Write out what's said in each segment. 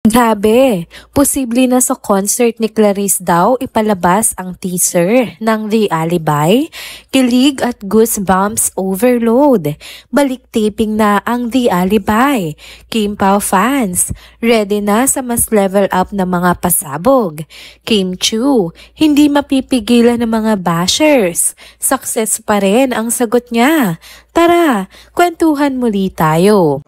Grabe, posible na sa concert ni Clarice daw ipalabas ang teaser ng The Alibi. Kilig at goosebumps overload. Balik taping na ang The Alibi. Kim Pao fans, ready na sa mas level up na mga pasabog. Kim Chiu, hindi mapipigilan ng mga bashers. Success pa rin ang sagot niya. Tara, kwentuhan muli tayo.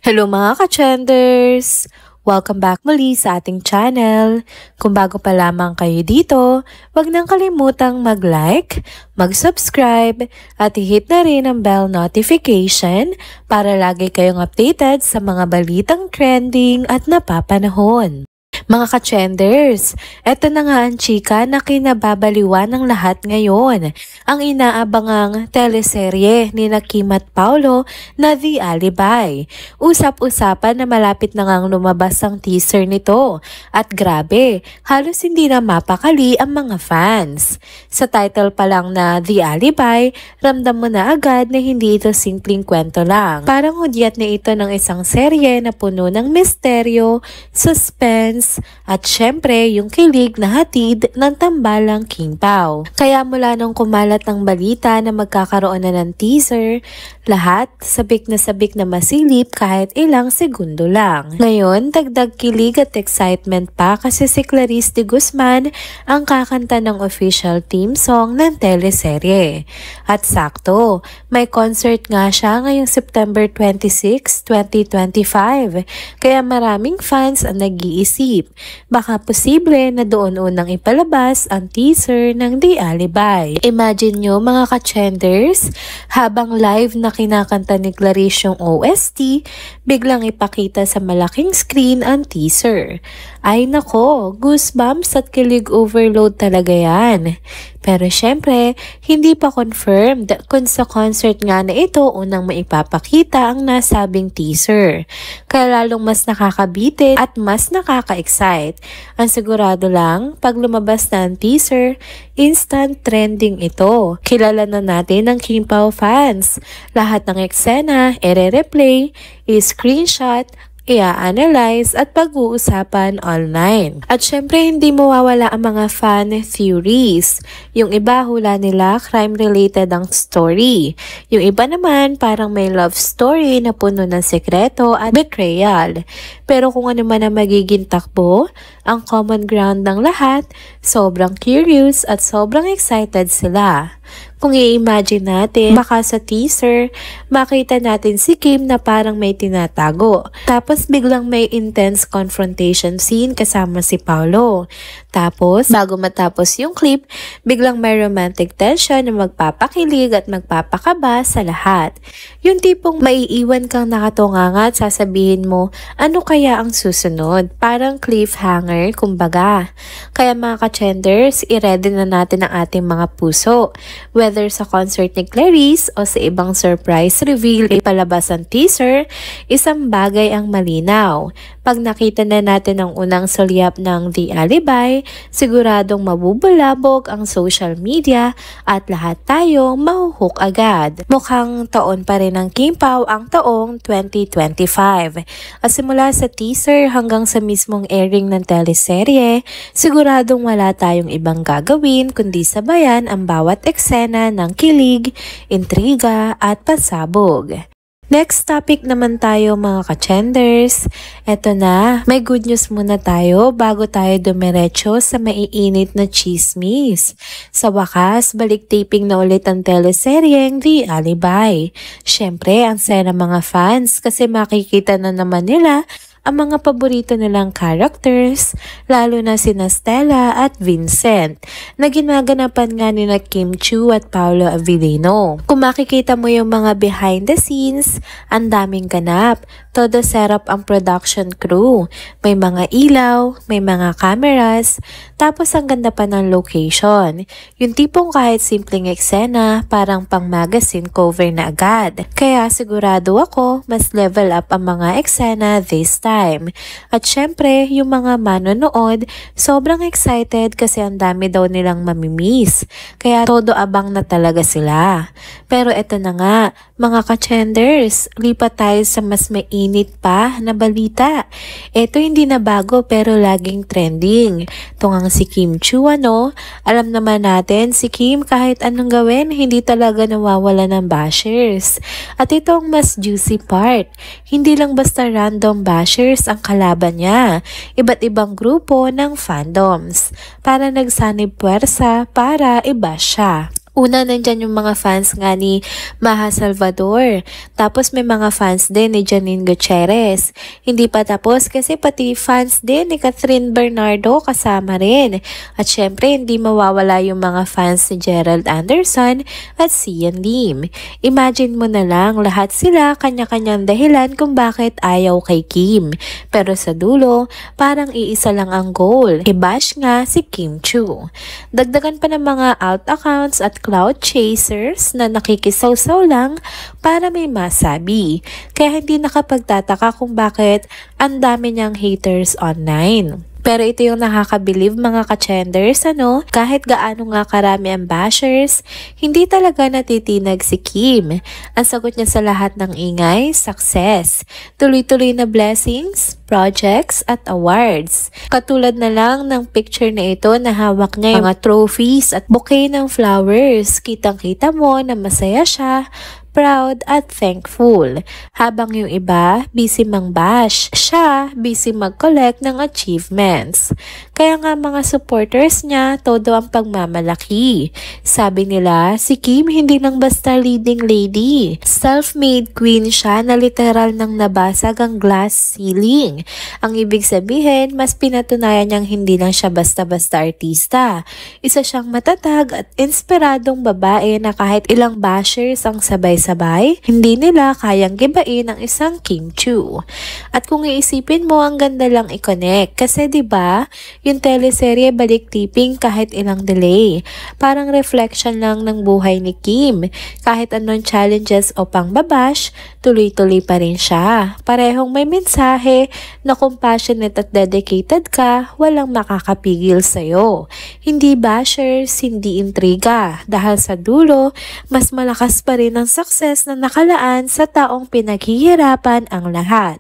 Hello mga ka-trenders! Welcome back muli sa ating channel. Kung bago pa lamang kayo dito, huwag nang kalimutang mag-like, mag-subscribe, at i-hit na rin ang bell notification para lagi kayong updated sa mga balitang trending at napapanahon. Mga ka-trenders, eto na nga ang chika na kinababaliwan ng lahat ngayon. Ang inaabangang teleserye ni Kim at Paolo na The Alibi. Usap-usapan na malapit na ngang lumabas ang teaser nito. At grabe, halos hindi na mapakali ang mga fans. Sa title pa lang na The Alibi, ramdam mo na agad na hindi ito simpleng kwento lang. Parang hudyat na ito ng isang serye na puno ng misteryo, suspense, at syempre yung kilig na hatid ng tambalang Kim Pao. Kaya mula nung kumalat ang balita na magkakaroon na ng teaser, lahat sabik na masilip kahit ilang segundo lang. Ngayon, dagdag kilig at excitement pa kasi si Clarice de Guzman ang kakanta ng official theme song ng teleserye. At sakto, may concert nga siya ngayong September 26, 2025. Kaya maraming fans ang nag-iisip. Baka posible na doon unang ipalabas ang teaser ng The Alibi. Imagine nyo mga ka-trenders, habang live na kinakanta ni Clarice yung OST, biglang ipakita sa malaking screen ang teaser. Ay nako, goosebumps at kilig overload talaga yan. Pero syempre, hindi pa confirmed kung sa concert nga na ito unang maipapakita ang nasabing teaser. Kaya lalong mas nakakabitin at mas nakaka-excite. Ang sigurado lang, pag lumabas na ang teaser, instant trending ito. Kilala na natin ang Kim Pao fans. Lahat ng eksena, ere-replay, i-screenshot, i-analyze at pag-uusapan online. At syempre hindi mawawala ang mga fan theories. Yung iba hula nila crime-related ang story. Yung iba naman parang may love story na puno ng sekreto at betrayal. Pero kung ano man ang magiging takbo, ang common ground ng lahat, sobrang curious at sobrang excited sila. Kung i-imagine natin, baka sa teaser, makita natin si Kim na parang may tinatago. Tapos biglang may intense confrontation scene kasama si Paolo. Tapos, bago matapos yung clip, biglang may romantic tension na magpapakilig at magpapakaba sa lahat. Yung tipong maiiwan kang nakatunganga at sasabihin mo, ano kaya ang susunod? Parang cliffhanger, kumbaga. Kaya mga ka-trenders, i-ready na natin ang ating mga puso. Whether sa concert ni Clarice o sa ibang surprise reveal ipalabas ang teaser, isang bagay ang malinaw. Pag nakita na natin ang unang sulyap ng The Alibi, siguradong mabubulabog ang social media at lahat tayo mahuhook agad. Mukhang taon pa rin ng Kim Pao ang taong 2025. At simula sa teaser hanggang sa mismong airing ng teleserye, siguradong wala tayong ibang gagawin kundi sabayan ang bawat eksena ng kilig, intriga at pasabog. Next topic naman tayo mga ka-trenders. Eto na, may good news muna tayo bago tayo dumiretso sa maiinit na chismis. Sa wakas, balik taping na ulit ang teleseryeng The Alibi. Syempre, ang saya ng mga fans kasi makikita na naman nila ang mga paborito nilang characters, lalo na sina Stella at Vincent, na ginaganapan nga nila Kim Chiu at Paolo Avellino. Kung makikita mo yung mga behind the scenes, ang daming ganap. Todo setup ang production crew. May mga ilaw, may mga cameras, tapos ang ganda pa ng location. Yung tipong kahit simpleng eksena, parang pang magazine cover na agad. Kaya sigurado ako, mas level up ang mga eksena this time. time. At syempre, yung mga manonood, sobrang excited kasi ang dami daw nilang mamimiss. Kaya todo abang na talaga sila. Pero eto na nga, mga ka-chenders, lipat tayo sa mas mainit pa na balita. Eto hindi na bago pero laging trending. Tungang si Kim Chiu, ano? Alam naman natin, si Kim kahit anong gawin, hindi talaga nawawala ng bashers. At ito ang mas juicy part. Hindi lang basta random bashers ang kalaban niya. Iba't ibang grupo ng fandoms. Para nagsanib puwersa para i-bash siya. Una, nandyan yung mga fans nga ni Maha Salvador. Tapos may mga fans din ni Janine Gutierrez. Hindi pa tapos kasi pati fans din ni Catherine Bernardo kasama rin. At syempre, hindi mawawala yung mga fans ni Gerald Anderson at Sian Lim. Imagine mo na lang, lahat sila kanya-kanyang dahilan kung bakit ayaw kay Kim. Pero sa dulo, parang iisa lang ang goal. I-bash nga si Kim Chiu. Dagdagan pa ng mga alt accounts at cloud chasers na nakikisaw-saw lang para may masabi. Kaya hindi nakapagtataka kung bakit ang dami niyang haters online. Pero ito yung nakakabilib mga ka-chenders, ano? Kahit gaano nga karami ang bashers, hindi talaga natitinag si Kim. Ang sagot niya sa lahat ng ingay, success. Tuloy-tuloy na blessings, projects, at awards. Katulad na lang ng picture na ito na hawak niya yung mga trophies at bouquet ng flowers. Kitang-kita mo na masaya siya, proud at thankful. Habang yung iba, busy mang-bash. Siya, busy mag-collect ng achievements. Kaya nga mga supporters niya, todo ang pagmamalaki. Sabi nila, si Kim hindi lang basta leading lady. Self-made queen siya na literal nang nabasag ang glass ceiling. Ang ibig sabihin, mas pinatunayan niyang hindi lang siya basta-basta artista. Isa siyang matatag at inspiradong babae na kahit ilang bashers ang sabay-sabay, hindi nila kayang gibain ang isang Kim Chiu. At kung iisipin mo, ang ganda lang i-connect. Kasi 'di ba, yung teleserye balik tiping kahit ilang delay. Parang reflection lang ng buhay ni Kim. Kahit anong challenges o pangbabash, tuloy-tuloy pa rin siya. Parehong may mensahe na kung passionate at dedicated ka, walang makakapigil sa'yo. Hindi bashers, hindi intriga. Dahil sa dulo, mas malakas pa rin ang success na nakalaan sa taong pinaghihirapan ang lahat.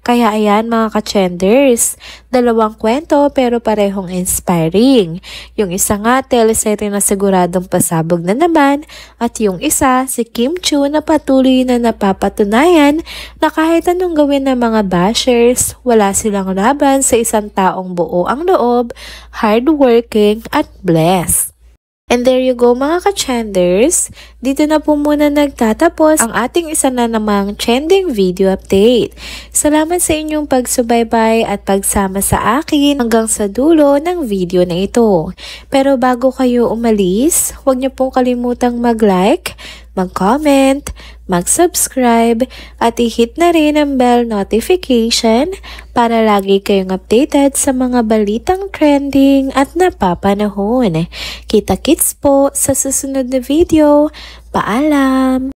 Kaya ayan mga ka-chenders, dalawang kwento pero parehong inspiring. Yung isa nga, teleserye na siguradong pasabog na naman, at yung isa, si Kim Chiu na patuloy na napapatunayan na kahit anong gawin ng mga bashers, wala silang laban sa isang taong buo ang loob, hardworking at blessed. And there you go mga ka-chenders, dito na po muna nagtatapos ang ating isa na namang trending video update. Salamat sa inyong pagsubaybay at pagsama sa akin hanggang sa dulo ng video na ito. Pero bago kayo umalis, huwag niyo pong kalimutang mag-like, mag-comment, mag-subscribe, at i-hit na rin ang bell notification para lagi kayong updated sa mga balitang trending at napapanahon. Kita-kits po sa susunod na video. Paalam!